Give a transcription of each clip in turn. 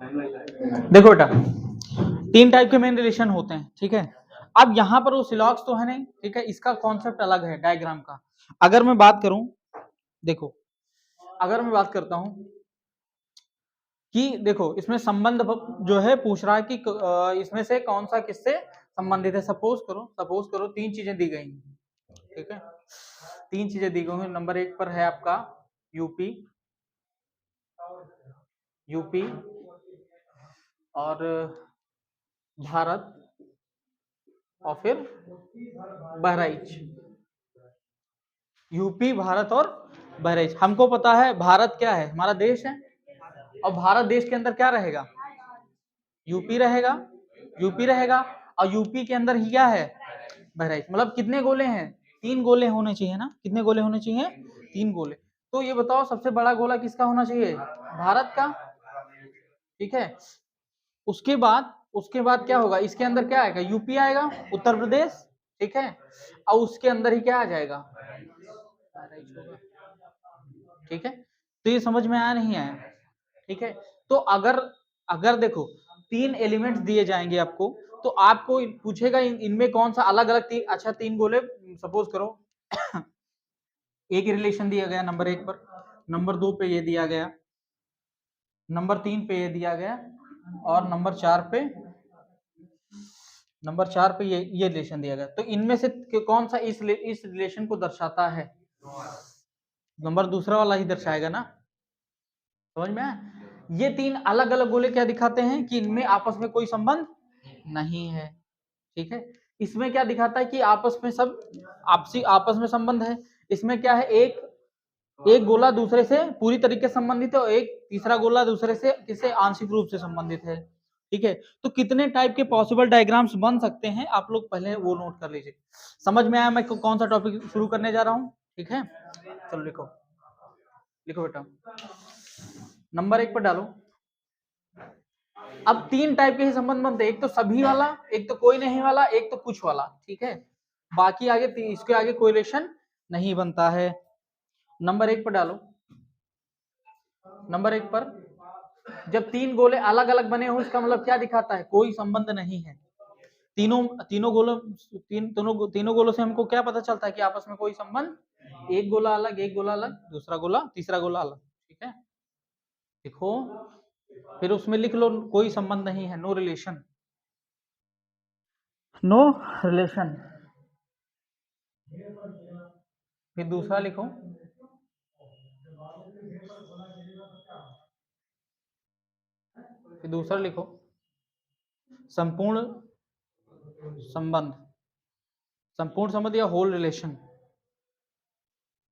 देखो बेटा, तीन टाइप के मेन रिलेशन होते हैं, ठीक है। अब यहाँ पर वो सिलॉक्स तो है नहीं, ठीक है, इसका कॉन्सेप्ट अलग है डायग्राम का। अगर मैं बात करूं, देखो, अगर मैं बात करता हूं कि देखो इसमें संबंध जो है पूछ रहा है कि इसमें से कौन सा किससे संबंधित है। सपोज करो तीन चीजें दी गई, ठीक है, तीन चीजें दी गई हैं। नंबर एक पर है आपका यूपी, यूपी और भारत और फिर बहराइच। यूपी, भारत और बहराइच। हमको पता है भारत क्या है, हमारा देश है, और भारत देश के अंदर क्या रहेगा, यूपी रहेगा, यूपी रहेगा, और यूपी के अंदर ही क्या है, बहराइच। मतलब कितने गोले हैं, तीन गोले होने चाहिए ना, कितने गोले होने चाहिए, तीन गोले। तो ये बताओ सबसे बड़ा गोला किसका होना चाहिए, भारत का, ठीक है। उसके बाद क्या होगा, इसके अंदर क्या आएगा, यूपी आएगा, उत्तर प्रदेश, ठीक है, और उसके अंदर ही क्या आ जाएगा, ठीक है। तो ये समझ में आया नहीं आया, ठीक है। तो अगर अगर देखो तीन एलिमेंट्स दिए जाएंगे आपको, तो आपको पूछेगा इनमें कौन सा अलग अलग तीन, अच्छा तीन गोले सपोज करो एक रिलेशन दिया गया नंबर एक पर, नंबर दो पे ये दिया गया, नंबर तीन पे ये दिया गया, और नंबर चार पे ये रिलेशन दिया गया। तो इनमें से कौन सा इस रिलेशन को दर्शाता है, नंबर दूसरा वाला ही दर्शाएगा ना, समझ में आया? ये तीन अलग अलग गोले क्या दिखाते हैं कि इनमें आपस में कोई संबंध नहीं है, ठीक है। इसमें क्या दिखाता है कि आपस में सब आपस में संबंध है। इसमें क्या है, एक गोला दूसरे से पूरी तरीके से संबंधित है, और एक तीसरा गोला दूसरे से किससे आंशिक रूप से संबंधित है, ठीक है। तो कितने टाइप के पॉसिबल डायग्राम्स बन सकते हैं, आप लोग पहले वो नोट कर लीजिए। समझ में आया मैं कौन सा टॉपिक शुरू करने जा रहा हूँ, ठीक है। चलो लिखो, लिखो बेटा, नंबर एक पर डालो। अब तीन टाइप के ही संबंध बनते हैं, एक तो सभी वाला, एक तो कोई नहीं वाला, एक तो कुछ वाला, ठीक है। बाकी आगे इसके आगे कोई रिलेशन नहीं बनता है। नंबर एक पर डालो। नंबर एक पर जब तीन गोले अलग अलग बने हो, इसका मतलब क्या दिखाता है, कोई संबंध नहीं है। तीनों तीनों गोलों से हमको क्या पता चलता है कि आपस में कोई संबंध, एक गोला अलग, एक गोला अलग, दूसरा गोला, तीसरा गोला अलग, ठीक है। देखो फिर उसमें लिख लो कोई संबंध नहीं है, नो रिलेशन, नो रिलेशन। फिर दूसरा लिखो, फिर दूसरा लिखो संपूर्ण संबंध, संपूर्ण संबंध या whole relation,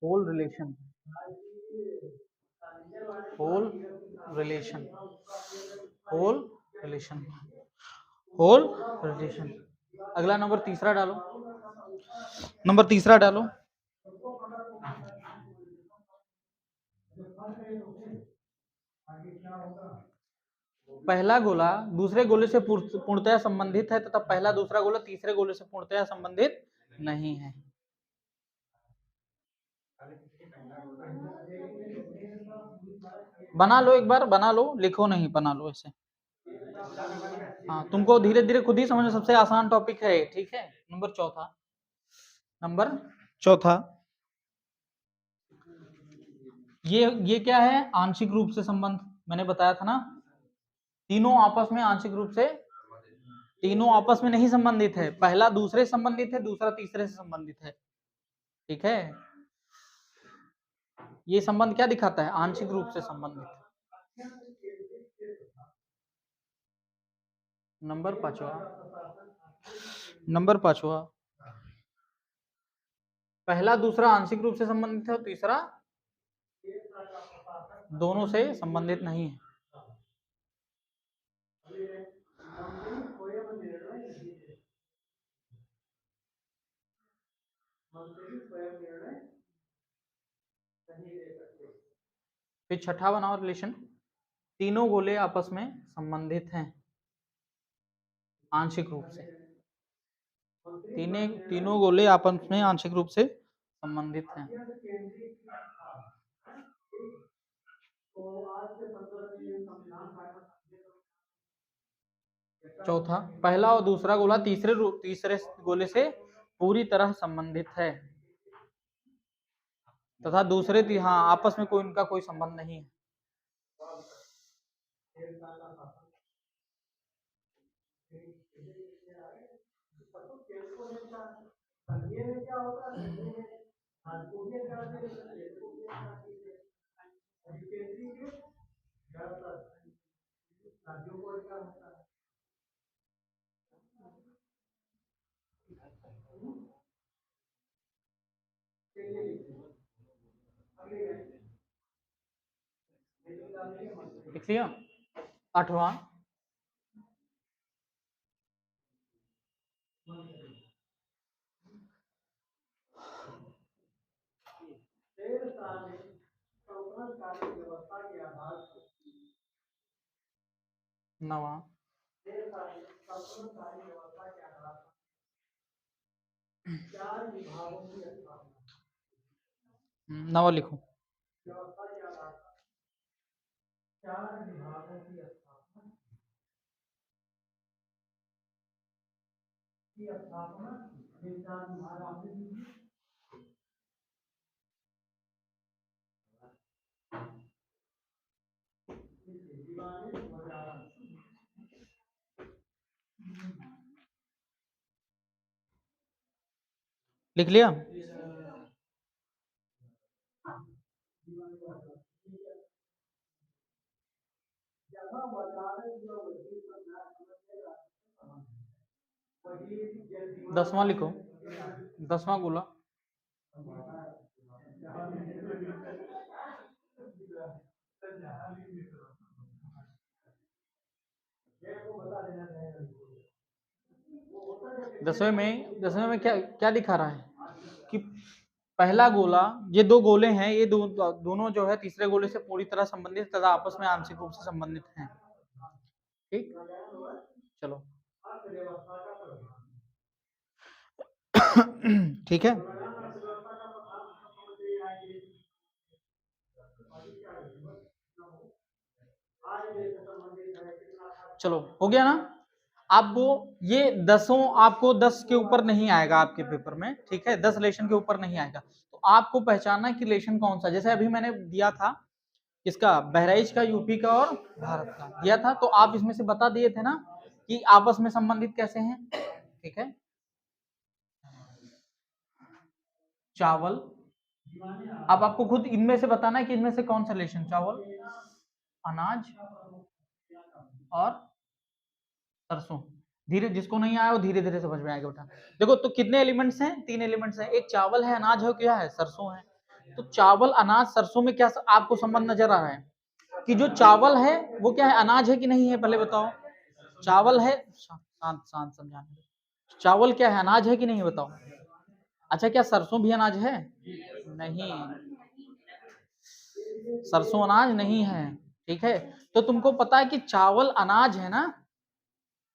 whole relation, whole relation, whole relation, whole relation. अगला नंबर तीसरा डालो, नंबर तीसरा डालो। पहला गोला दूसरे गोले से पूर्णतया संबंधित है, तथा पहला दूसरा गोला तीसरे गोले से पूर्णतया संबंधित नहीं है। बना लो एक बार, बना लो, लिखो नहीं, बना लो ऐसे। हाँ, तुमको धीरे धीरे खुद ही समझना, सबसे आसान टॉपिक है, ठीक है। नंबर चौथा, नंबर चौथा, ये क्या है, आंशिक रूप से संबंध। मैंने बताया था ना, तीनों आपस में आंशिक रूप से, तीनों आपस में नहीं संबंधित है, पहला दूसरे से संबंधित है, दूसरा तीसरे से संबंधित है, ठीक है। ये संबंध क्या दिखाता है, आंशिक रूप से संबंधित। नंबर पांचवा, नंबर पांचवा, पहला दूसरा आंशिक रूप से संबंधित है, और तीसरा दोनों से संबंधित नहीं है। फिर छठा बनाओ रिलेशन, तीनों गोले आपस में संबंधित हैं आंशिक रूप से, तीनों गोले आपस में आंशिक रूप से संबंधित हैं। चौथा, पहला और दूसरा गोला तीसरे गोले से पूरी तरह संबंधित है तथा हाँ आपस में कोई उनका कोई संबंध नहीं है। लिख लिया। आठवां, नवा, नवा लिखो। लिख लिया। दसवां लिखो, 10वां गोला। दसवें में क्या क्या दिखा रहा है कि पहला गोला, ये दो गोले हैं, ये दोनों जो है तीसरे गोले से पूरी तरह संबंधित तथा आपस में आंशिक रूप से संबंधित हैं। ठीक, चलो ठीक है। चलो हो गया ना। अब वो ये 10 आपको 10 के ऊपर नहीं आएगा आपके पेपर में, ठीक है, 10 रिलेशन के ऊपर नहीं आएगा। तो आपको पहचानना है कि रिलेशन कौन सा, जैसे अभी मैंने दिया था इसका, बहराइच का, यूपी का और भारत का दिया था, तो आप इसमें से बता दिए थे ना कि आपस में संबंधित कैसे हैं। ठीक है, चावल, अब आपको खुद इनमें से बताना है कि इनमें से कौन सा रिलेशन, चावल, अनाज और सरसों। धीरे, जिसको नहीं आया वो धीरे धीरे समझ में आएगा बेटा। देखो तो कितने एलिमेंट्स हैं, 3 एलिमेंट्स हैं, एक चावल है, अनाज है, क्या है, सरसों है। तो चावल, अनाज, सरसों में क्या आपको संबंध नजर आ रहा है कि जो चावल है वो क्या है, अनाज है कि नहीं है, पहले बताओ। चावल है, शांत शांत समझाने, चावल क्या है, अनाज है कि नहीं, बताओ। अच्छा, क्या सरसों भी अनाज है? नहीं, सरसों अनाज नहीं है। ठीक है, तो तुमको पता है कि चावल अनाज है ना,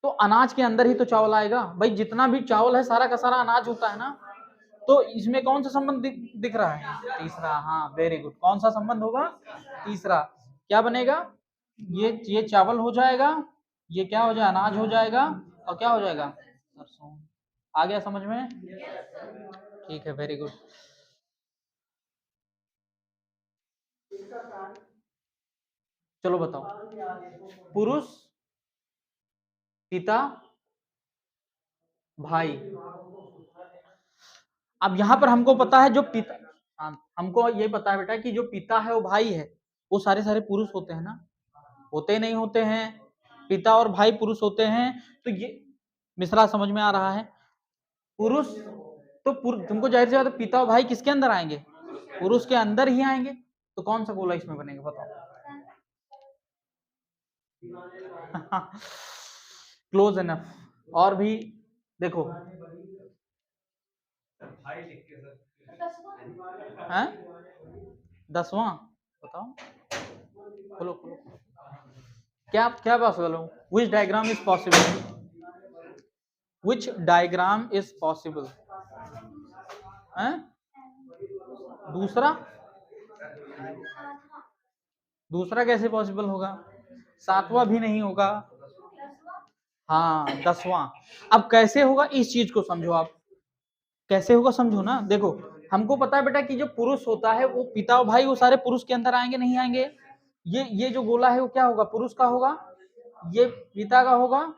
तो अनाज के अंदर ही तो चावल आएगा भाई, जितना भी चावल है सारा का सारा अनाज होता है ना। तो इसमें कौन सा संबंध दिख रहा है, तीसरा। हाँ वेरी गुड, कौन सा संबंध होगा, तीसरा। क्या बनेगा, ये चावल हो जाएगा, ये क्या हो जाएगा, अनाज हो जाएगा, और क्या हो जाएगा, सरसों। आ गया समझ में? ठीक है, वेरी गुड। चलो बताओ, पुरुष, पिता, भाई। अब यहाँ पर हमको पता है जो पिता, हाँ हमको ये पता है बेटा कि जो पिता है वो भाई है, वो सारे सारे पुरुष होते हैं ना, होते नहीं होते हैं, पिता और भाई पुरुष होते हैं। तो ये मिश्रा समझ में आ रहा है, पुरुष तो तुमको जाहिर सी बात है, पिता और भाई किसके अंदर आएंगे, पुरुष के अंदर ही आएंगे। तो कौन सा गोला इसमें बनेगा बताओ। Close enough. और भी देखो, हैं 10वां, बताओ, खोलो खोलो, क्या क्या पॉसिबल हो, which diagram is possible, which diagram is possible है। दूसरा, दूसरा कैसे पॉसिबल होगा, 7वां भी नहीं होगा, हाँ 10वां। अब कैसे होगा इस चीज को समझो आप, कैसे होगा समझो ना। देखो हमको पता है बेटा कि जो पुरुष होता है वो पिता और भाई वो सारे पुरुष के अंदर आएंगे नहीं आएंगे। ये जो गोला है वो क्या होगा, पुरुष का होगा, ये पिता का होगा,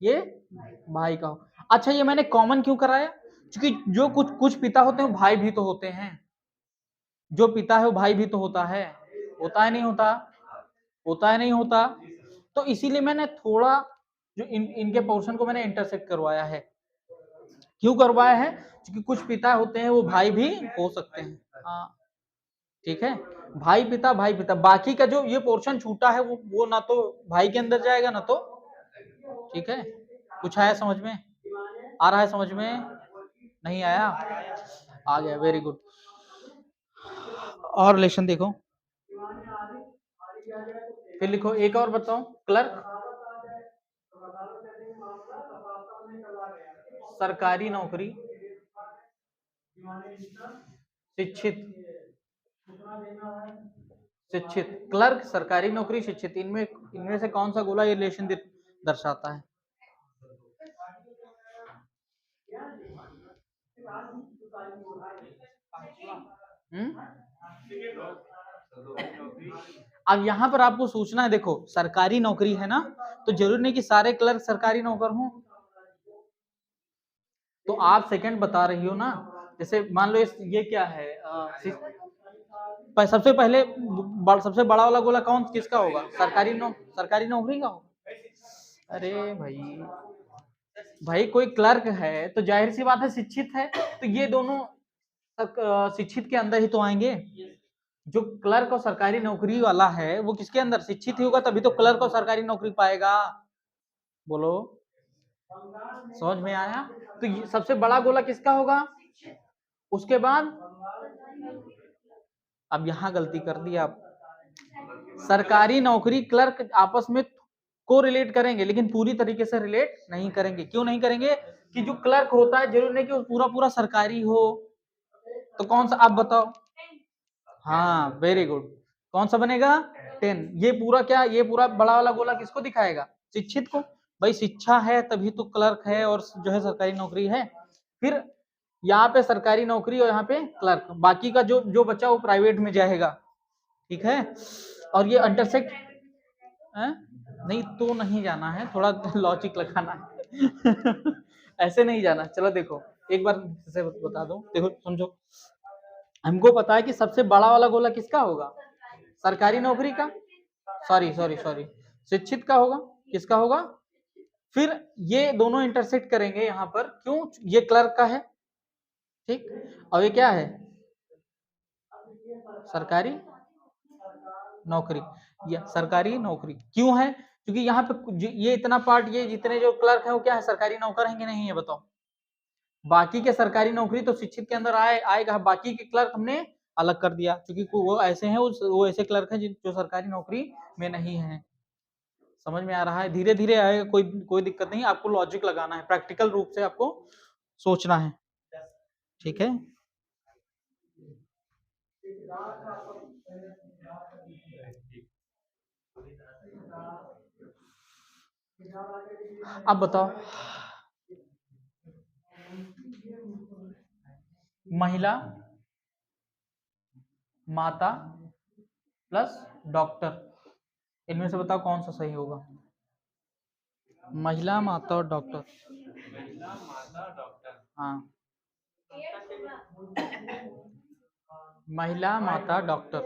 ये भाई का होगा। अच्छा ये मैंने कॉमन क्यों कराया, क्योंकि जो कुछ कुछ पिता होते हैं वो भाई भी तो होते हैं, जो पिता है वो भाई भी तो होता है नहीं होता, होता है नहीं होता। तो इसीलिए मैंने थोड़ा जो इनके पोर्शन को मैंने इंटरसेक्ट करवाया है। क्यों करवाया है, क्योंकि कुछ पिता होते हैं वो भाई भी हो सकते हैं। हाँ ठीक है, भाई पिता, बाकी का जो ये पोर्शन छूटा है वो ना तो भाई के अंदर जाएगा ना तो, ठीक है। कुछ आया समझ में, आ रहा है समझ में, नहीं आया, आ गया, वेरी गुड। और रिलेशन देखो, फिर लिखो एक और बताओ, क्लर्क सरकारी नौकरी, शिक्षित, शिक्षित, क्लर्क सरकारी नौकरी शिक्षित, इनमें इनमें से कौन सा गोला ये रिलेशन दर्शाता है? अब यहाँ पर आपको सोचना है, देखो सरकारी नौकरी है ना, तो जरूरी नहीं कि सारे क्लर्क सरकारी नौकर हों। तो आप सेकंड बता रही हो ना, जैसे मान लो ये क्या है, सबसे पहले सबसे बड़ा वाला गोला कौन किसका होगा, सरकारी नौकरी का होगा। अरे भाई कोई क्लर्क है तो जाहिर सी बात है शिक्षित है, तो ये दोनों शिक्षित के अंदर ही तो आएंगे। जो क्लर्क और सरकारी नौकरी वाला है वो किसके अंदर, शिक्षित ही होगा, तभी तो क्लर्क और सरकारी नौकरी पाएगा। बोलो समझ में आया? तो ये सबसे बड़ा गोला किसका होगा, उसके बाद अब यहां गलती कर दी आप, सरकारी नौकरी क्लर्क आपस में को रिलेट करेंगे लेकिन पूरी तरीके से रिलेट नहीं करेंगे। क्यों नहीं करेंगे, कि जो क्लर्क होता है जरूरी नहीं कि वो पूरा पूरा सरकारी हो। तो कौन सा आप बताओ, हाँ वेरी गुड, कौन सा बनेगा 10। ये पूरा क्या, ये पूरा बड़ा वाला गोला किसको दिखाएगा, शिक्षित को। भाई शिक्षा है तभी तो क्लर्क है और जो है सरकारी नौकरी है। फिर यहाँ पे सरकारी नौकरी और यहाँ पे क्लर्क, बाकी का जो जो बचा वो प्राइवेट में जाएगा, ठीक है। और ये इंटरसेक्ट नहीं तो नहीं जाना है, थोड़ा लॉजिक लगाना है ऐसे नहीं जाना। चलो देखो एक बार से बता दो, देखो समझो, हमको पता है कि सबसे बड़ा वाला गोला किसका होगा, सरकारी नौकरी का, सॉरी सॉरी सॉरी शिक्षित का होगा, किसका होगा। फिर ये दोनों इंटरसेक्ट करेंगे यहाँ पर, क्यों, ये क्लर्क का है, ठीक, और ये क्या है, सरकारी नौकरी, या सरकारी नौकरी क्यों है, क्योंकि यहाँ पे ये इतना पार्ट, ये जितने जो क्लर्क है वो क्या है, सरकारी नौकर है कि नहीं है बताओ। बाकी के सरकारी नौकरी तो शिक्षित के अंदर आएगा, बाकी के क्लर्क हमने अलग कर दिया, क्योंकि वो ऐसे हैं, वो ऐसे क्लर्क हैं जो सरकारी नौकरी में नहीं है। समझ में आ रहा है, धीरे धीरे आएगा, कोई कोई दिक्कत नहीं, आपको लॉजिक लगाना है, प्रैक्टिकल रूप से आपको सोचना है, ठीक है। अब बताओ, महिला, माता प्लस डॉक्टर, इनमें से बताओ कौन सा सही होगा, महिला माता और डॉक्टर। हाँ महिला माता डॉक्टर,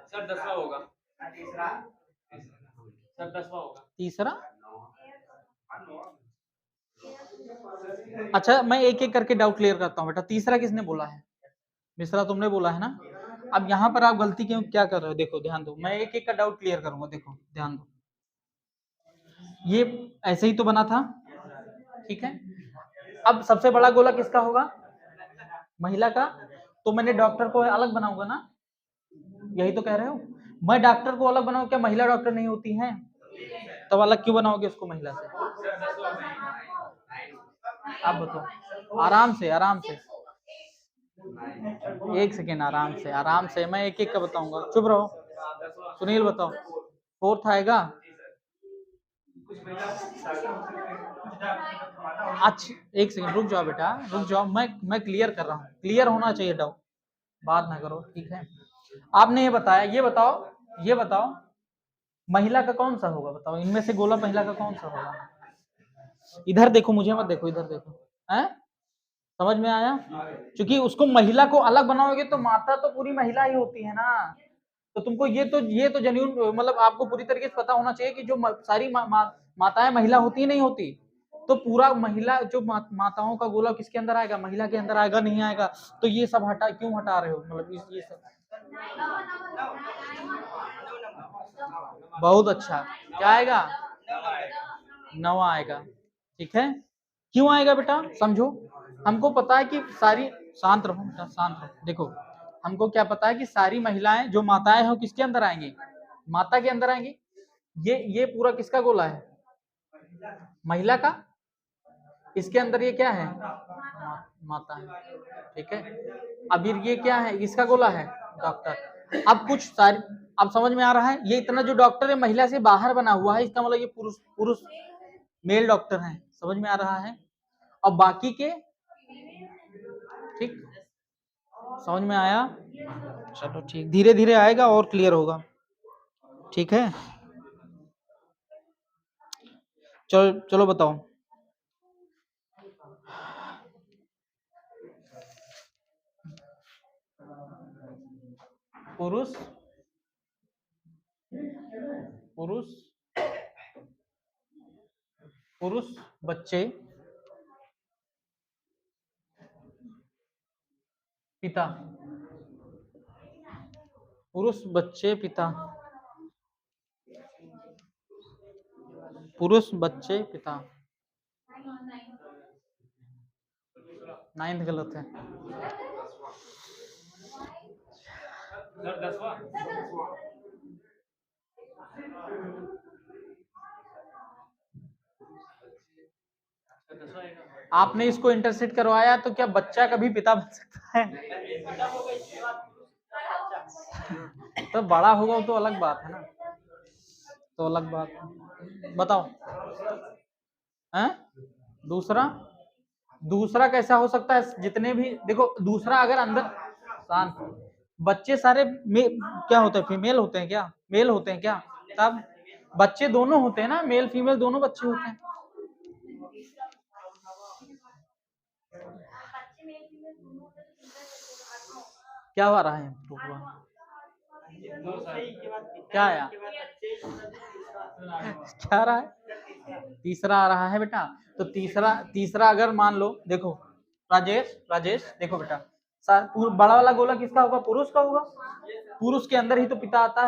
सर 10वां होगा, सर 10वां होगा, तीसरा, अच्छा मैं एक एक करके डाउट क्लियर करता हूँ बेटा, तीसरा किसने बोला है, मिश्रा तुमने बोला है ना। अब यहाँ पर आप गलती क्यों क्या कर रहे हो, देखो ध्यान दो, मैं एक एक का डाउट क्लियर करूंगा, देखो ध्यान दो, ये ऐसे ही तो बना था, ठीक है। अब सबसे बड़ा गोला किसका होगा, महिला का, तो मैंने डॉक्टर को अलग बनाऊंगा ना, यही तो कह रहे हो। मैं डॉक्टर को अलग बनाऊं, क्या महिला डॉक्टर नहीं होती हैं, तब अलग क्यों बनाओगे उसको महिला से, आप बताओ, आराम से आराम से, एक सेकेंड, आराम से मैं एक एक का बताऊंगा, चुप रहो। सुनील बताओ, 4th आएगा। अच्छा एक सेकंड रुक जाओ बेटा, रुक जाओ, मैं क्लियर कर रहा हूँ, क्लियर होना चाहिए डाउट, बात ना करो, ठीक है। आपने ये बताया, ये बताओ महिला का कौन सा होगा, बताओ इनमें से गोला महिला का कौन सा होगा। इधर देखो, मुझे मत देखो, इधर देखो, हैं समझ में आया। क्योंकि उसको महिला को अलग बनाओगे तो माता तो पूरी महिला ही होती है ना। तो तुमको ये तो जेन्युइन मतलब आपको पूरी तरीके से पता होना चाहिए कि जो सारी माताएं महिला होती नहीं होती। तो पूरा महिला जो माताओं का गोला किसके अंदर आएगा, महिला के अंदर आएगा, नहीं आएगा। तो ये सब क्यों हटा रहे हो, मतलब ये सब। बहुत अच्छा, क्या आएगा, 9 आएगा, ठीक है। क्यों आएगा बेटा, समझो। हमको पता है कि सारी, शांत रहो बेटा, शांत रहो। देखो हमको क्या पता है कि सारी महिलाएं जो माताएं हैं किसके अंदर आएंगी, माता के अंदर आएंगी। ये पूरा किसका गोला है, महिला का। इसके अंदर ये क्या है, माता है, ठीक है। अब ये क्या है, इसका गोला है डॉक्टर। अब कुछ सारी, अब समझ में आ रहा है, ये इतना जो डॉक्टर है महिला से बाहर बना हुआ है, इसका मतलब ये पुरुष पुरुष मेल डॉक्टर हैं, समझ में आ रहा है। और बाकी के, ठीक, समझ में आया। चलो ठीक, धीरे धीरे आएगा और क्लियर होगा, ठीक है। चलो चलो बताओ, पुरुष पुरुष पुरुष बच्चे पिता, पुरुष बच्चे पिता, पुरुष बच्चे पिता। 9th गलत है। सर 10वां। आपने इसको इंटरसेक्ट करवाया तो क्या बच्चा कभी पिता बन सकता है? तो बड़ा होगा तो अलग बात है ना, तो अलग बात है। बताओ हैं, दूसरा दूसरा कैसा हो सकता है, जितने भी देखो दूसरा अगर अंदर शांत, बच्चे सारे क्या होते हैं, फीमेल होते हैं क्या, मेल होते हैं क्या, तब बच्चे दोनों होते हैं ना, मेल फीमेल दोनों बच्चे होते हैं। क्या आ रहा है, क्या आया, क्या आ रहा है, तीसरा आ रहा है बेटा। तो तीसरा अगर मान लो, देखो राजेश देखो बेटा, बड़ा वाला गोला किसका होगा, पुरुष का होगा। पुरुष के अंदर ही तो पिता आता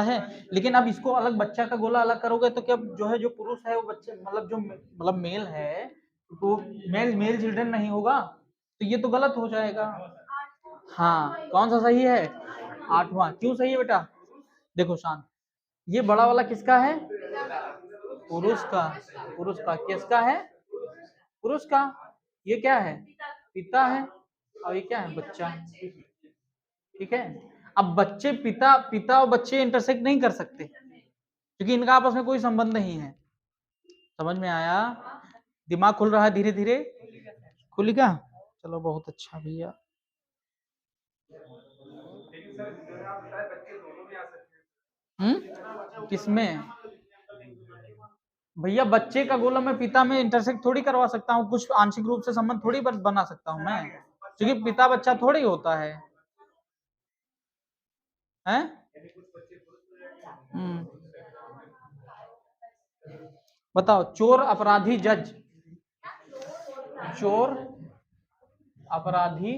है। लेकिन अब इसको अलग, बच्चा का गोला अलग करोगे तो क्या जो है, जो पुरुष है वो बच्चे मतलब जो मतलब मेल है तो मेल चिल्ड्रन नहीं होगा, तो ये तो गलत हो जाएगा। हाँ कौन सा सही है, 8वां। क्यों सही है बेटा, देखो शांत, ये बड़ा वाला किसका है, पुरुष का किसका है, पुरुष का। ये क्या है, पिता है, और ये क्या है, बच्चा है, ठीक है। अब बच्चे पिता और बच्चे इंटरसेक्ट नहीं कर सकते क्योंकि इनका आपस में कोई संबंध नहीं है। समझ में आया, दिमाग खुल रहा है धीरे धीरे, खुलेगा। चलो बहुत अच्छा भैया। किसमें भैया, बच्चे का गोला मैं पिता में इंटरसेक्ट थोड़ी करवा सकता हूँ, कुछ आंशिक रूप से संबंध थोड़ी बना सकता हूँ मैं, क्योंकि पिता बच्चा थोड़ी होता है, हैं? बताओ, चोर अपराधी जज, चोर अपराधी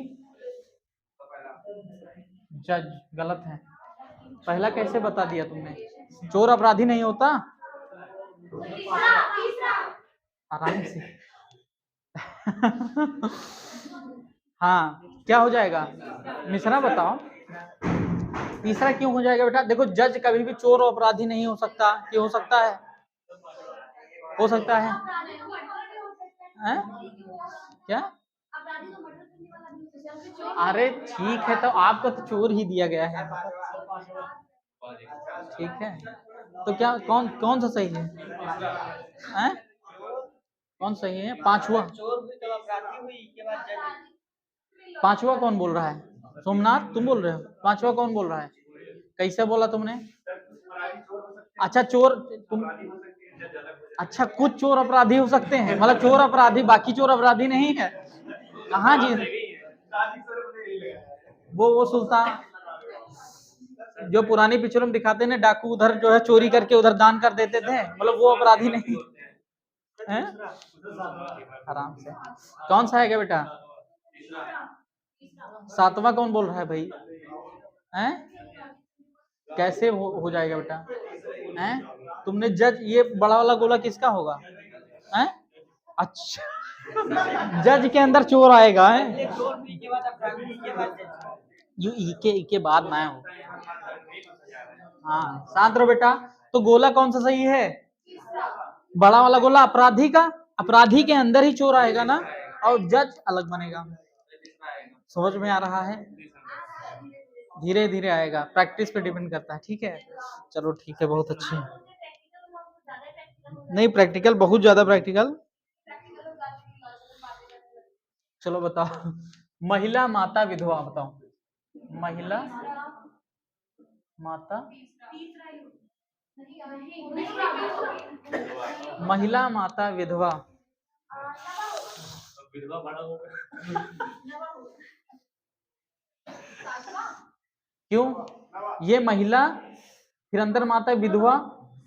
जज गलत है। पहला कैसे बता दिया तुमने, चोर अपराधी नहीं होता, आराम से। हाँ क्या हो जाएगा, मिश्रा बताओ, तीसरा क्यों हो जाएगा बेटा। देखो जज कभी भी चोर और अपराधी नहीं हो सकता, क्यों हो सकता है, हो सकता है, क्या अरे ठीक है, तो आपको तो चोर ही दिया गया है। ठीक है, तो क्या कौन कौन सा सही है? हैं? कौन सही है? पांचवा? पांचवा कौन बोल रहा है? सोमनाथ तुम बोल रहे हो? पांचवा कौन बोल रहा है? कैसे बोला तुमने? अच्छा चोर तुम, अच्छा कुछ चोर अपराधी हो सकते हैं, मतलब चोर अपराधी, बाकी चोर अपराधी नहीं है। कहाँ जी? वो सुल्तान जो पुरानी पिक्चरों में दिखाते हैं ना, डाकू उधर जो है चोरी करके उधर दान कर देते थे, मतलब वो अपराधी नहीं है। आराम से। कौन सा है क्या बेटा? सातवां कौन बोल रहा है भाई? हैं? कैसे हो जाएगा बेटा? हैं? तुमने जज ये बड़ा वाला गोला किसका होगा? हैं? अच्छा जज के अंदर चोर आएगा है? यू ई के बाद ना हो। हाँ शांत रहो बेटा। तो गोला कौन सा सही है? बड़ा वाला गोला अपराधी का, अपराधी के अंदर ही चोर आएगा ना, और जज अलग बनेगा। समझ में आ रहा है? धीरे धीरे आएगा, प्रैक्टिस पे डिपेंड करता है। ठीक है, चलो ठीक है, बहुत अच्छे। नहीं प्रैक्टिकल, बहुत ज्यादा प्रैक्टिकल। चलो बताओ, महिला माता विधवा बताओ। महिला माता, महिला माता विधवा। विधवा बड़ा होगा। क्यों? ये महिला, फिर अंदर माता विधवा,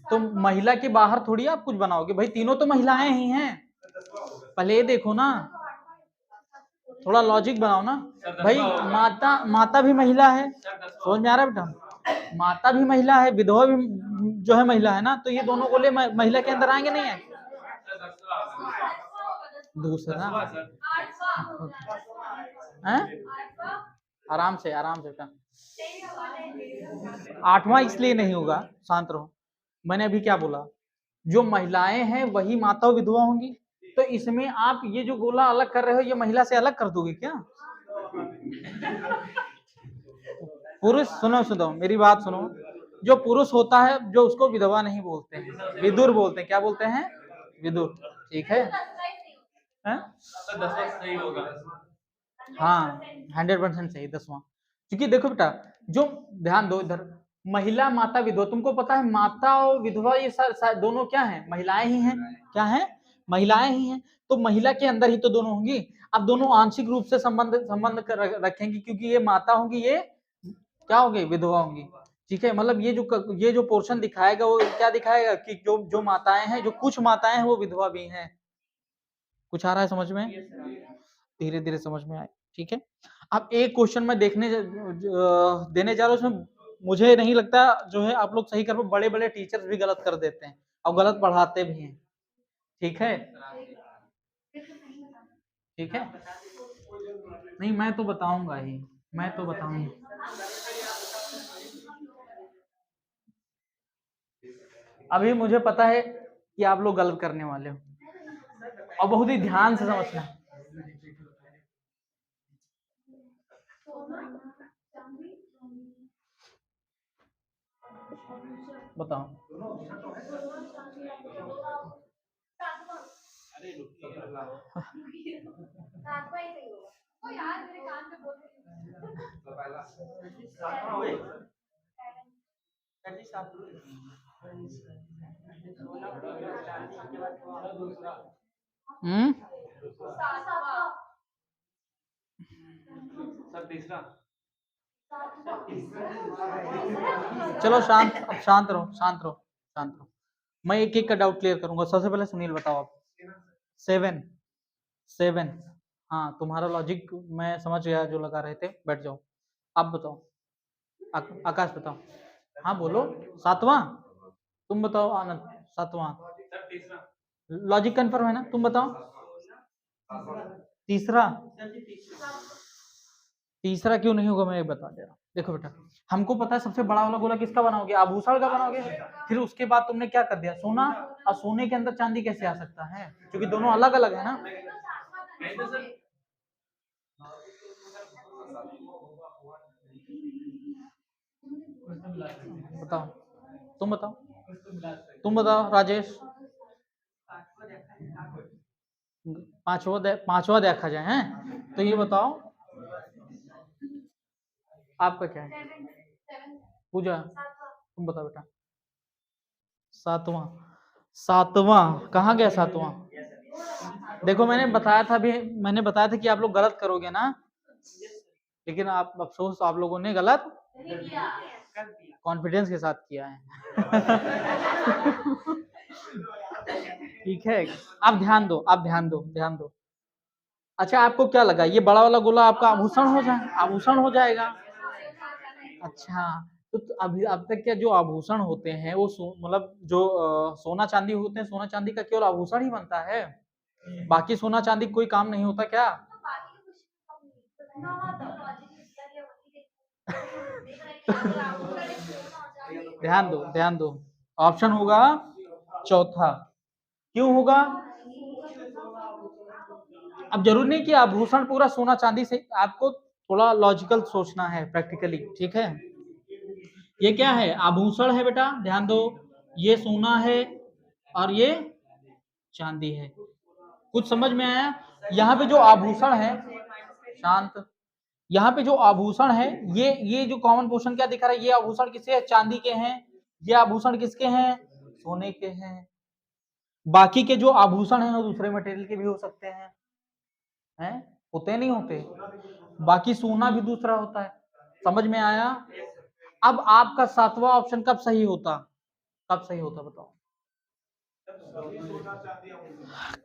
तो महिला के बाहर थोड़ी आप कुछ बनाओगे भाई, तीनों तो महिलाएं ही हैं। पहले ये देखो ना, थोड़ा लॉजिक बनाओ ना भाई। माता, माता भी महिला है, समझ में आ रहा है बेटा? माता भी महिला है, विधवा भी जो है महिला है ना, तो ये दोनों गोले महिला के अंदर आएंगे नहीं है? दूसरा है? आराम से बेटा। आठवां इसलिए नहीं होगा, शांत रहो। मैंने अभी क्या बोला? जो महिलाएं हैं वही माता विधवा होंगी, तो इसमें आप ये जो गोला अलग कर रहे हो, ये महिला से अलग कर दोगे क्या? पुरुष, सुनो मेरी बात सुनो, जो पुरुष होता है जो उसको विधवा नहीं बोलते हैं, विदुर बोलते हैं। क्या बोलते हैं? विदुर। ठीक है, हैं? तो 10वां सही होगा। हाँ 100% सही, 10वां। क्योंकि देखो बेटा, जो ध्यान दो इधर, महिला माता विधवा, तुमको पता है माता और विधवा ये दोनों क्या है? महिलाएं ही हैं। क्या है? महिलाएं ही हैं। तो महिला के अंदर ही तो दोनों होंगी। अब दोनों आंशिक रूप से संबंध रखेंगी, क्योंकि ये माता होंगी, ये क्या होंगी? विधवा होंगी। ठीक है, मतलब ये जो पोर्शन दिखाएगा वो क्या दिखाएगा कि जो माताएं हैं, जो कुछ माताएं हैं वो विधवा भी हैं। कुछ आ रहा है समझ में? धीरे धीरे समझ में आए। ठीक है, अब एक क्वेश्चन में देने जा रहा हूँ, उसमें मुझे नहीं लगता जो है आप लोग सही कर पाओ, बड़े बड़े टीचर्स भी गलत कर देते हैं और गलत पढ़ाते भी हैं। ठीक है, ठीक है, नहीं मैं तो बताऊंगा ही, मैं तो बताऊंगा। अभी मुझे पता है कि आप लोग गलत करने वाले हो, और बहुत ही ध्यान से समझना। बताओ। सर तीसरा। चलो शांत, अब शांत रहो, शांत रहो, शांत रहो। मैं एक एक का डाउट क्लियर करूंगा। सबसे पहले सुनील बताओ आप। 7 7, हाँ तुम्हारा लॉजिक मैं समझ गया, जो लगा रहे थे, बैठ जाओ। आप बताओ, आकाश बताओ। हाँ बोलो। 7वां? तुम बताओ आनंद। 7वां? सर तीसरा। लॉजिक कंफर्म है ना? तुम बताओ। तीसरा? तीसरा क्यों नहीं होगा, मैं बता दे रहा हूँ। देखो बेटा, हमको पता है सबसे बड़ा वाला गोला किसका बनाओगे? आभूषण का बनाओगे। फिर उसके बाद तुमने क्या कर दिया? सोना। और सोने के अंदर चांदी कैसे आ सकता है? क्योंकि दोनों अलग अलग है ना। बताओ, तुम बताओ, तुम बताओ राजेश। पांचवा देखा जाए हैं, तो ये बताओ आपका क्या है? पूजा, तुम बताओ बेटा। सातवां, सातवां कहाँ गया सातवां? देखो मैंने बताया था भी, मैंने बताया था कि आप लोग गलत करोगे ना, लेकिन आप अफसोस आप लोगों ने गलत कॉन्फिडेंस के साथ किया है। ठीक है, आप ध्यान दो, आप ध्यान दो, ध्यान दो। अच्छा आपको क्या लगा ये बड़ा वाला गोला आपका आभूषण हो जाए, आभूषण हो जाएगा? अच्छा, तो अभी अब तक क्या जो आभूषण होते हैं वो मतलब जो सोना चांदी होते हैं, सोना चांदी का केवल आभूषण ही बनता है, बाकी सोना चांदी कोई काम नहीं होता क्या? ध्यान दो, ध्यान दो, ऑप्शन होगा चौथा। क्यों होगा? अब जरूरी नहीं कि आभूषण पूरा सोना चांदी से, आपको थोड़ा लॉजिकल सोचना है, प्रैक्टिकली, ठीक है? ये क्या है? आभूषण है बेटा, ध्यान दो, ये सोना है और ये चांदी है। कुछ समझ में आया? यहाँ पे जो आभूषण है, शांत, यहाँ पे जो आभूषण है, ये जो कॉमन पोर्शन क्या दिखा रहा है, ये आभूषण किसके है? चांदी के हैं। ये आभूषण किसके हैं? सोने के हैं। बाकी के जो आभूषण हैं वो दूसरे मटेरियल के भी हो सकते हैं, हैं? होते नहीं होते? बाकी सोना भी दूसरा होता है। समझ में आया? अब आपका सातवां ऑप्शन कब सही होता? कब सही होता बताओ?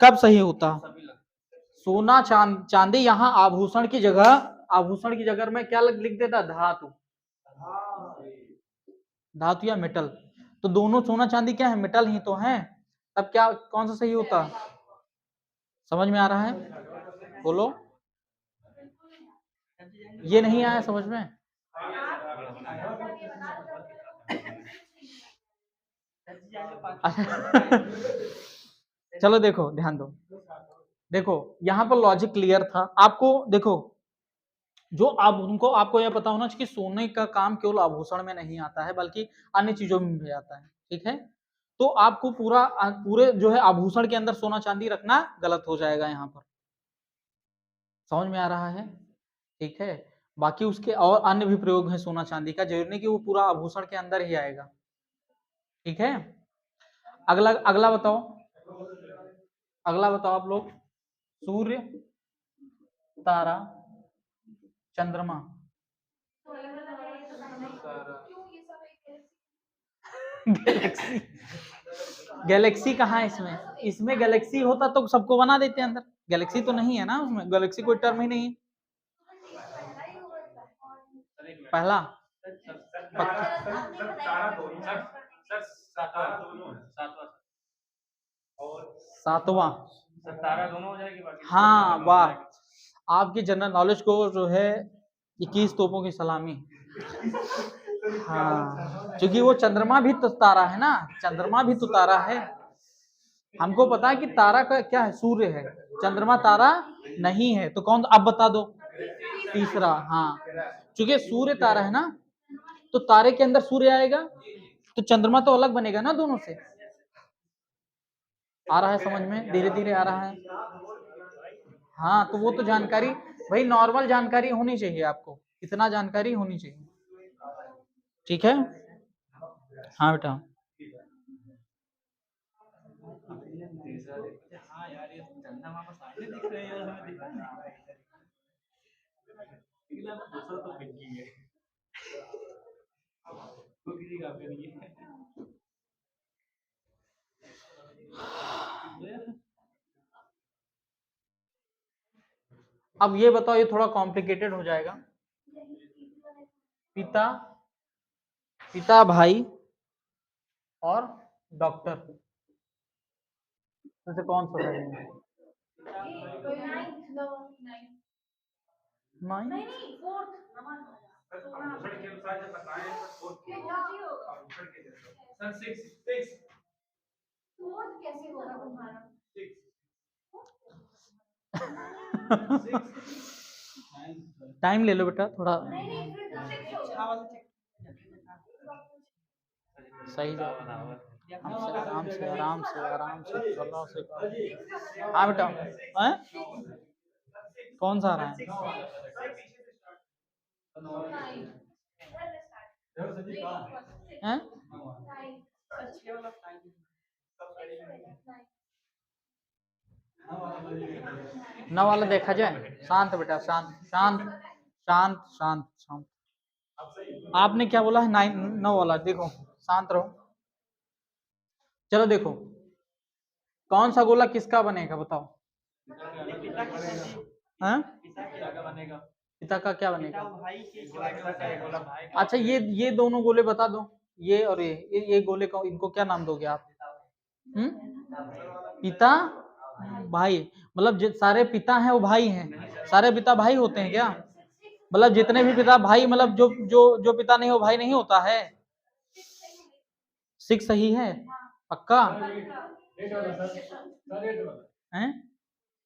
कब सही होता? सोना चांदी यहाँ आभूषण की जगह, आभूषण की जगह में क्या लिख देता? धातु, धातु या मेटल। तो दोनों सोना चांदी क्या है? मेटल ही तो है। तब क्या कौन सा सही होता? समझ में आ रहा है? बोलो। ये नहीं आया समझ में? चलो देखो, ध्यान दो, देखो यहां पर लॉजिक क्लियर था आपको। देखो जो आप उनको, आपको यह पता होना चाहिए कि सोने का काम केवल आभूषण में नहीं आता है बल्कि अन्य चीजों में भी आता है, ठीक है? तो आपको पूरे जो है आभूषण के अंदर सोना चांदी रखना गलत हो जाएगा यहाँ पर। समझ में आ रहा है? ठीक है, बाकी उसके और अन्य भी प्रयोग है सोना चांदी का, जरूरी नहीं कि वो पूरा आभूषण के अंदर ही आएगा, ठीक है? अगला अगला बताओ, अगला बताओ आप लोग। सूर्य, तारा, चंद्रमा। गैलेक्सी, गैलेक्सी कहाँ है इसमें? इसमें गैलेक्सी होता तो सबको बना देते अंदर। गैलेक्सी तो नहीं है ना उसमें, गैलेक्सी कोई टर्म ही नहीं है। पहला सातवां, तारा दोनों हो जाएगी बाकी। हाँ वाह, आपकी जनरल नॉलेज को जो है 21 तोपों की सलामी। हाँ, क्योंकि वो चंद्रमा भी तो तारा है ना, चंद्रमा भी तो तारा है। हमको पता है कि तारा का क्या है? सूर्य है। चंद्रमा तारा नहीं है, तो कौन? अब बता दो। तीसरा, हाँ, क्योंकि सूर्य तारा है ना, तो तारे के अंदर सूर्य आएगा, तो चंद्रमा तो अलग बनेगा ना दोनों से। आ रहा है समझ में? धीरे धीरे आ रहा है। हाँ, तो वो तो जानकारी भाई, नॉर्मल जानकारी होनी चाहिए आपको, इतना जानकारी होनी चाहिए, ठीक है? हाँ बेटा। हाँ यार, ये चंदा मामा सामने दिख रहे हैं, हमें दिखा नहीं, लेकिन अब दूसरा तो पिंकी है, वो किसी का भी नहीं है। अब ये बताओ, ये थोड़ा कॉम्प्लिकेटेड हो जाएगा। पिता, पिता, भाई और डॉक्टर में से कौन सा सही है? टाइम ले लो बेटा थोड़ा। सही जा हमसे आराम से आराम से आराम से सलाह से हाँ बेटा हैं कौन सा आ रहा है हैं? नौ वाला देखा जाए। शांत बेटा शांत शांत शांत शांत शांत। आपने क्या बोला है? 9 9 वाला देखो शांत रहो। चलो देखो कौन सा गोला किसका बनेगा बताओ। हाँ? पिता का क्या बनेगा? अच्छा ये दोनों गोले बता दो। ये और ये गोले का इनको क्या नाम दोगे आप? पिता भाई मतलब सारे पिता हैं वो भाई हैं। सारे पिता भाई होते हैं क्या? मतलब जितने भी पिता भाई मतलब जो जो जो पिता नहीं हो भाई नहीं होता है। 6 सही है पक्का हैं?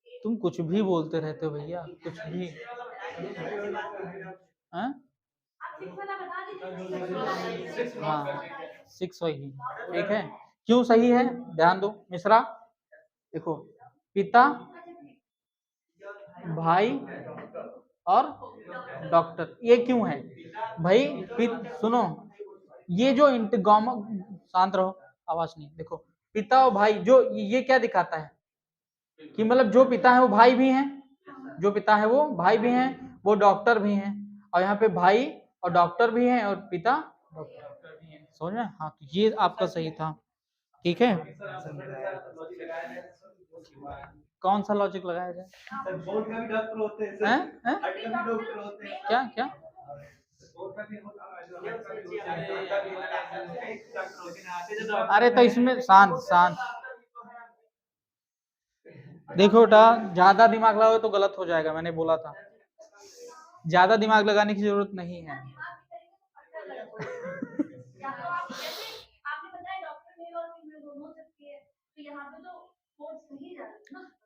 तुम कुछ भी बोलते रहते हो भैया कुछ भी हैं? हाँ 6 सही ठीक है। क्यों सही है ध्यान दो मिश्रा। देखो पिता भाई और डॉक्टर ये क्यों है भाई? सुनो ये जो इंटगॉम शांत रहो आवाज नहीं। देखो पिता और भाई जो ये क्या दिखाता है कि मतलब जो पिता है वो भाई भी हैं। जो पिता है वो भाई भी हैं वो डॉक्टर भी हैं। और यहाँ पे भाई और डॉक्टर भी हैं और पिता डॉक्टर भी हैं। समझ में? हाँ तो ये आपका सही था ठीक है। कौन सा लॉजिक लगाया जाए? क्या क्या? अरे तो इसमें शांत शांत देखो बेटा ज्यादा दिमाग लगाओ तो गलत हो जाएगा। मैंने बोला था ज्यादा दिमाग लगाने की जरूरत नहीं है।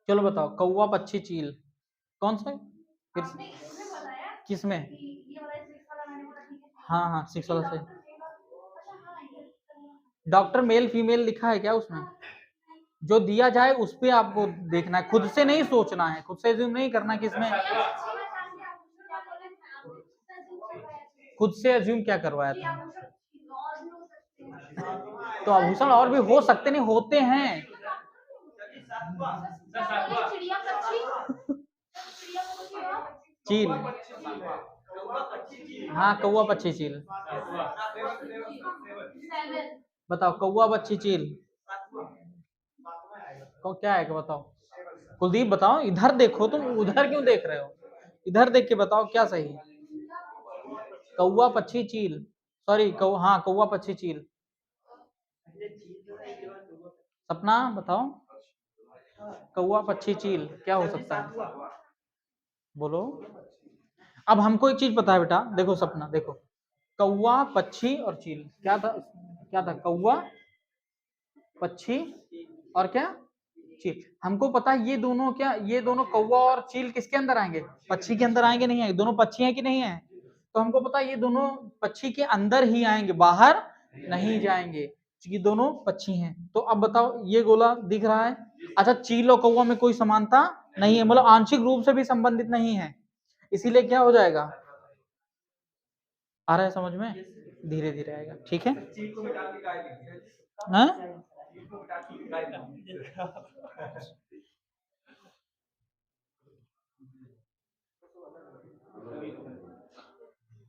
चलो बताओ कौवा पक्षी चील कौन सा फिर किसमें? हाँ हाँ 6 वाला से डॉक्टर मेल फीमेल लिखा है क्या उसमें? जो दिया जाए उस पे आपको देखना है खुद से नहीं सोचना है। खुद से अज्यूम नहीं करना कि इसमें खुद से अज्यूम क्या करवाया था? तो आभूषण और भी हो सकते नहीं होते हैं। चील हाँ कौवा पक्षी चील। बताओ कौवा पक्षी चील क्या है बताओ। कुलदीप बताओ इधर देखो तुम उधर क्यों देख रहे हो? इधर देख के बताओ क्या सही है। कौवा पक्षी चील सॉरी हाँ कौवा पक्षी चील। सपना बताओ कौवा पक्षी चील क्या हो सकता है? बोलो। अब हमको एक चीज पता है बेटा देखो सपना देखो कौवा पक्षी और चील क्या था कौवा पक्षी और क्या चील। हमको पता है ये दोनों कौवा और चील किसके अंदर आएंगे? पक्षी के अंदर आएंगे नहीं आएंगे? दोनों पक्षी हैं कि नहीं है? तो हमको पता है ये दोनों पक्षी के अंदर ही आएंगे बाहर नहीं जाएंगे क्योंकि दोनों पक्षी हैं। तो अब बताओ ये गोला दिख रहा है। अच्छा चील और कौवा में कोई समानता नहीं है मतलब आंशिक रूप से भी संबंधित नहीं है। इसीलिए क्या हो जाएगा? आ रहा है समझ में? धीरे धीरे आएगा ठीक है।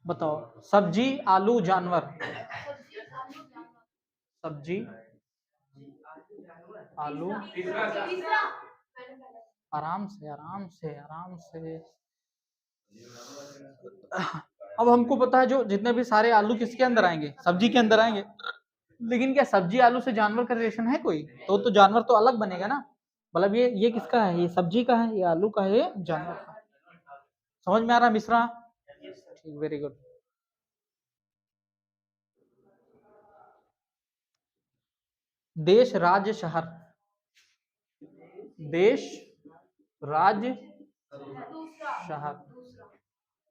बताओ सब्जी आलू जानवर। सब्जी आलू आराम से आराम से आराम से। अब हमको पता है जो जितने भी सारे आलू किसके अंदर आएंगे? सब्जी के अंदर आएंगे। लेकिन क्या सब्जी आलू से जानवर का रिलेशन है कोई? तो जानवर तो अलग बनेगा ना। मतलब ये किसका है? ये सब्जी का है, ये आलू का है, ये जानवर का। समझ में आ रहा मिश्रा? ठीक वेरी गुड। देश राज्य शहर। देश राज्य शहर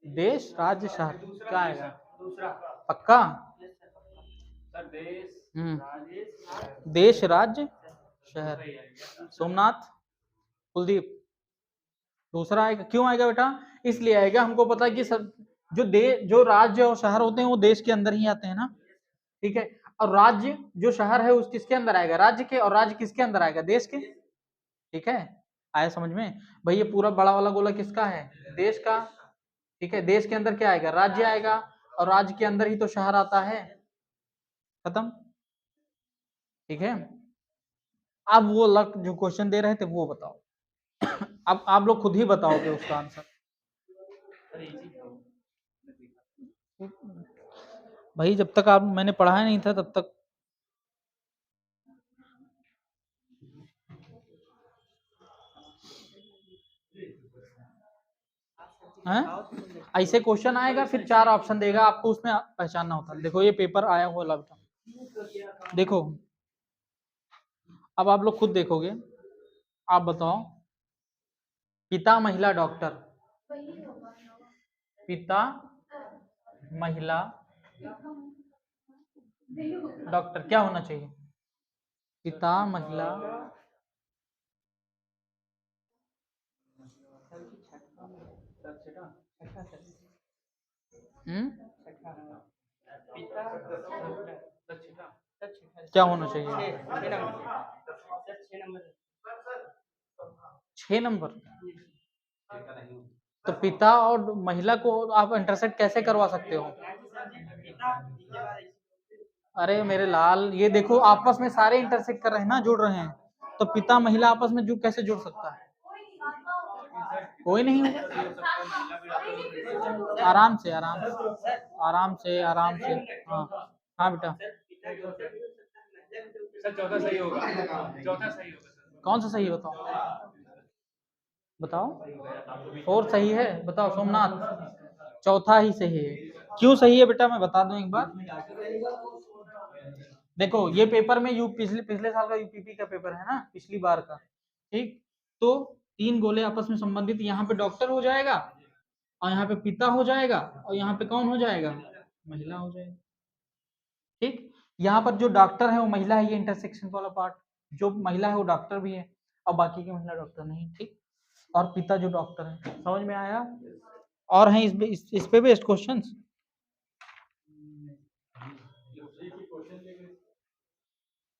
देश राज्य शहर क्या आएगा? दूसरा पक्का? सर देश देश राज्य शहर। सोमनाथ, कुलदीप, दूसरा आएगा। क्यों आएगा बेटा? इसलिए आएगा, हमको पता है कि सब जो राज्य और शहर होते हैं वो देश के अंदर ही आते हैं ना, ठीक है। और राज्य जो शहर है उस किसके अंदर आएगा? राज्य के। और राज्य किसके अंदर आएगा? देश के, ठीक है। आया समझ में भाई? ये पूरा बड़ा वाला गोला किसका है? देश का, ठीक है। देश के अंदर क्या आएगा? राज्य आएगा, और राज्य के अंदर ही तो शहर आता है। खत्म, ठीक है। अब वो लग जो क्वेश्चन दे रहे थे वो बताओ। अब आप लोग खुद ही बताओगे उसका आंसर। भाई जब तक आप मैंने पढ़ाया नहीं था तब तक हैं? ऐसे क्वेश्चन आएगा, फिर 4 ऑप्शन देगा, आपको उसमें पहचानना होता है। देखो ये पेपर आया हुआ लैपटॉप, देखो अब आप लोग खुद देखोगे। आप बताओ, पिता महिला डॉक्टर, पिता महिला डॉक्टर क्या होना चाहिए? पिता महिला क्या होना चाहिए? 6 नंबर। तो पिता और महिला को आप इंटरसेक्ट कैसे करवा सकते हो? अरे मेरे लाल, ये देखो आपस में सारे इंटरसेक्ट कर रहे हैं ना, जुड़ रहे हैं, तो पिता महिला आपस में कैसे जुड़ सकता है? कोई नहीं होगा। आराम से आराम से आराम से आराम से। हाँ हाँ बेटा, सर चौथा सही होगा, चौथा सही होगा सर। कौन सा सही है बताओ? बताओ, 4 सही है? बताओ सोमनाथ, चौथा ही सही है। क्यों सही है बेटा, मैं बता दूं एक बार। देखो ये पेपर में पिछले पिछले साल का यूपीपी का पेपर है ना, पिछली बार का, ठीक। तो 3 गोले आपस में संबंधित, यहाँ पे डॉक्टर हो जाएगा, और यहाँ पे पिता हो जाएगा, और यहाँ पे कौन हो जाएगा? महिला हो जाएगी, ठीक। यहाँ पर जो डॉक्टर है वो महिला है, ये इंटरसेक्शन वाला पार्ट, जो महिला है वो डॉक्टर भी है, और बाकी की महिला डॉक्टर नहीं, ठीक। और पिता जो डॉक्टर है, समझ में आया? और हैं इस पे बेस्ड क्वेश्चंस?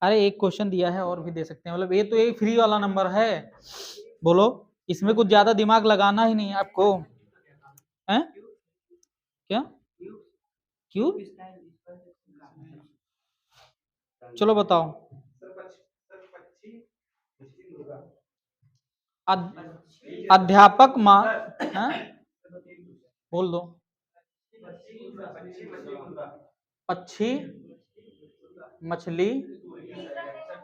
अरे एक क्वेश्चन दिया है, और भी दे सकते हैं, मतलब ये तो एक फ्री वाला नंबर है। बोलो, इसमें कुछ ज्यादा दिमाग लगाना ही नहीं है आपको, हैं? क्या क्यों? चलो बताओ। अध्यापक माँ, हैं? बोल दो। पक्षी, मछली,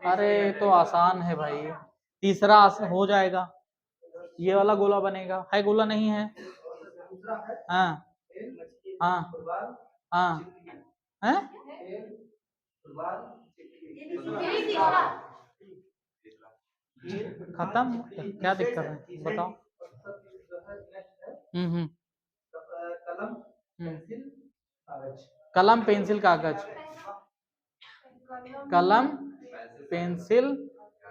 अरे तो आसान है भाई, तीसरा हो जाएगा, ये वाला गोला बनेगा, है गोला नहीं है? हाँ हाँ हाँ, हैं? खत्म, क्या दिक्कत है बताओ? हम्म, कलम पेंसिल कागज, कलम पेंसिल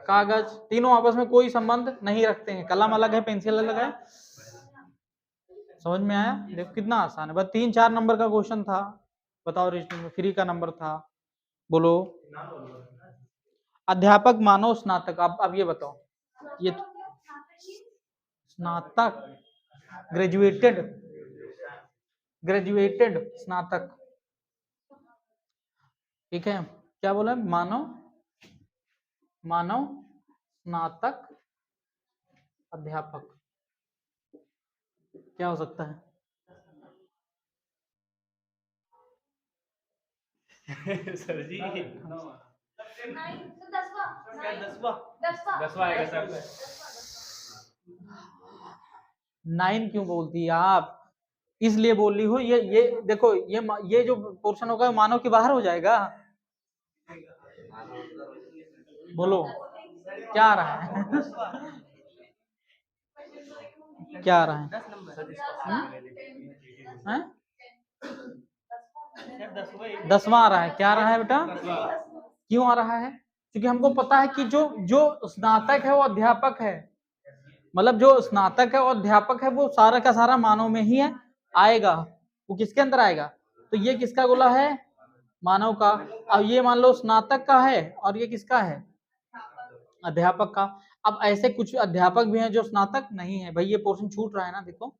कागज, तीनों आपस में कोई संबंध नहीं रखते हैं। कलम अलग है, पेंसिल अलग है। समझ में आया? देखो कितना आसान है, बस 3-4 नंबर का क्वेश्चन था। बताओ, रीजनिंग में फ्री का नंबर था। बोलो, अध्यापक मानो स्नातक। अब ये बताओ, ये स्नातक, ग्रेजुएटेड, ग्रेजुएटेड स्नातक, ठीक है। क्या बोला? मानव, मानव स्नातक अध्यापक, क्या हो सकता है? सर जी दसवां आएगा सर। 9 क्यों बोलती है आप? इसलिए बोल रही हूँ, ये देखो, ये जो पोर्शन होगा मानव के बाहर हो जाएगा। बोलो क्या आ रहा है? क्या आ रहा है? हैं? 10वां आ रहा है। क्या आ रहा है बेटा? क्यों आ रहा है? क्योंकि हमको पता है कि जो जो स्नातक है वो अध्यापक है, मतलब जो स्नातक है और अध्यापक है वो सारा का सारा मानव में ही है आएगा। वो किसके अंदर आएगा? तो ये किसका गोला है? मानव का। अब ये मान लो स्नातक का है और ये किसका है? अध्यापक का। अब ऐसे कुछ अध्यापक भी हैं जो स्नातक नहीं है, भाई ये पोर्शन छूट रहा है ना, देखो।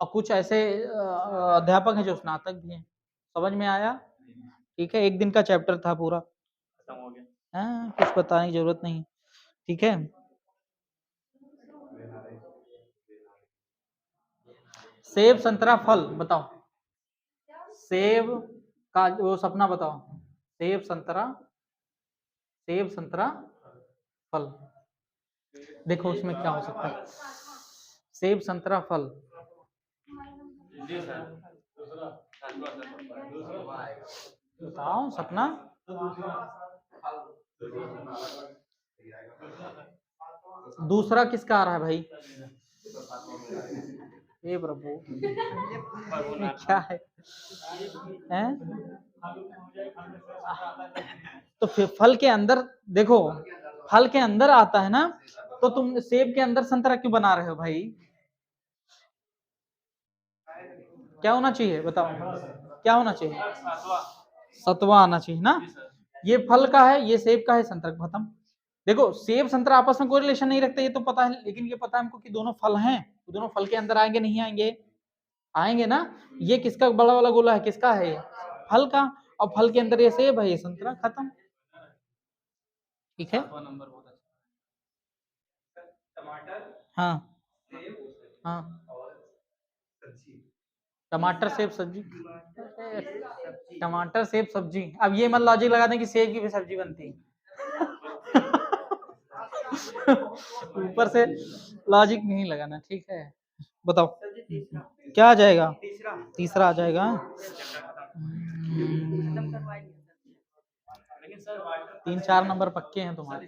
और कुछ ऐसे अध्यापक हैं जो स्नातक भी हैं। समझ में आया? ठीक है, एक दिन का चैप्टर था पूरा। खत्म हो गया। हाँ, कुछ बताने की जरूरत नहीं। ठीक है, सेब संतरा फल बताओ। सेब का वो सपना बताओ। सेब संतरा फल। देखो उसमें क्या हो सकता है। सेब संतरा फल। जी सर। बताओ सपना। दूसरा किसका आ रहा है भाई? हे प्रभु, ये क्या है? हैं? तो फिर फल के अंदर देखो, फल के अंदर आता है ना, तो तुम सेब के अंदर संतरा क्यों बना रहे हो भाई? क्या होना चाहिए बताओ? क्या होना चाहिए? सत्वा आना चाहिए ना। ये फल का है, ये सेब का है, संतरा खत्म। देखो सेब संतरा आपस में कोई रिलेशन नहीं रखते, ये तो पता है, लेकिन ये पता है हमको कि दोनों फल हैं, तो दोनों फल के अंदर आएंगे नहीं आएंगे? आएंगे ना। ये किसका बड़ा वाला गोला है? किसका है? ये फल का। और फल के अंदर ये सेब है, ये संतरा, खत्म। ठीक है। नंबर बहुत अच्छा। टमाटर, हाँ सेब, हाँ, और सब्जी। टमाटर सेब सब्जी। टमाटर सेब सब्जी। अब ये मत लॉजिक लगा दें कि सेब की भी सब्जी बनती है। ऊपर से लॉजिक नहीं लगाना, ठीक है। बताओ क्या आ जाएगा? तीसरा आ जाएगा। लेकिन सर वाटर 3-4 नंबर पक्के हैं तुम्हारे।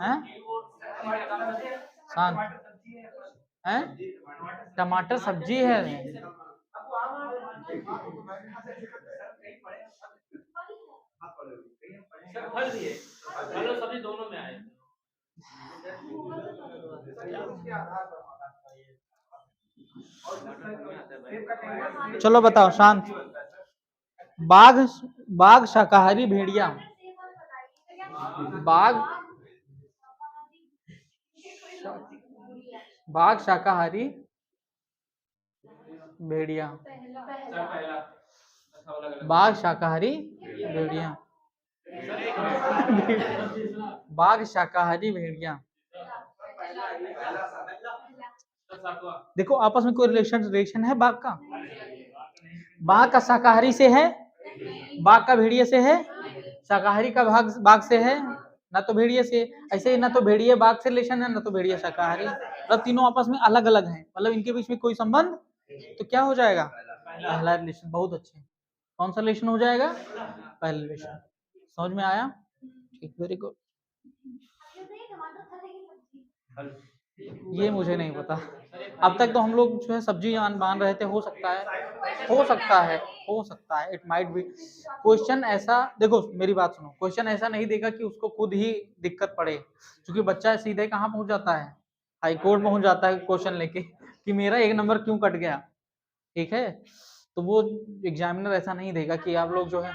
हैं? शांत हैं? टमाटर सब्जी है। सर फल भी है, फल और सब्जी दोनों में आए। चलो बताओ शांत। बाघ, बाघ शाकाहारी भेड़िया। बाघ, बाघ शाकाहारी भेड़िया। बाघ शाकाहारी भेड़िया। बाघ शाकाहारी भेड़िया। देखो आपस में कोई रिलेशन है बाघ का? बाघ का शाकाहारी से है, बाघ का भेड़िए से है, शाकाहारी का बाघ से है, ना तो भेड़िए से। ऐसे ही ना तो भेड़िए बाघ से रिलेशन है, ना तो भेड़िए शाकाहारी। मतलब तीनों आपस में अलग अलग हैं, मतलब इनके बीच में कोई संबंध। तो क्या हो जाएगा? पहला रिलेशन। बहुत अच्छे। कौन सा रिलेशन हो जाएगा? पहला रिलेशन। समझ में आया? ठीक, वेरी गुड। ये मुझे नहीं पता। अब तक तो हम लोग जो है सब्जी मान रहे थे। हो सकता है, हो सकता है, हो सकता है, इट माइट बी। क्वेश्चन ऐसा देखो, मेरी बात सुनो, क्वेश्चन ऐसा नहीं देगा कि उसको खुद ही दिक्कत पड़े, क्योंकि बच्चा सीधे कहाँ पहुंच जाता है? हाई कोर्ट पहुंच जाता है क्वेश्चन लेके कि मेरा 1 नंबर क्यों कट गया। ठीक है, तो वो एग्जामिनर ऐसा नहीं देगा कि आप लोग जो है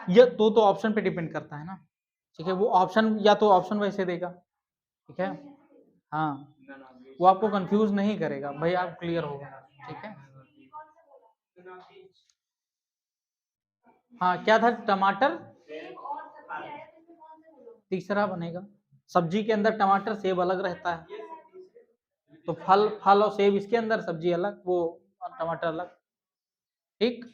ये तो ऑप्शन पे डिपेंड करता है ना। ठीक है, वो ऑप्शन या तो ऑप्शन वैसे देगा। ठीक है, हाँ, वो आपको कंफ्यूज नहीं करेगा भाई, आप क्लियर होगा। ठीक है, हाँ क्या था? टमाटर तीसरा बनेगा। सब्जी के अंदर टमाटर सेब अलग रहता है, तो फल और सेब इसके अंदर, सब्जी अलग, वो टमाटर अलग। ठीक।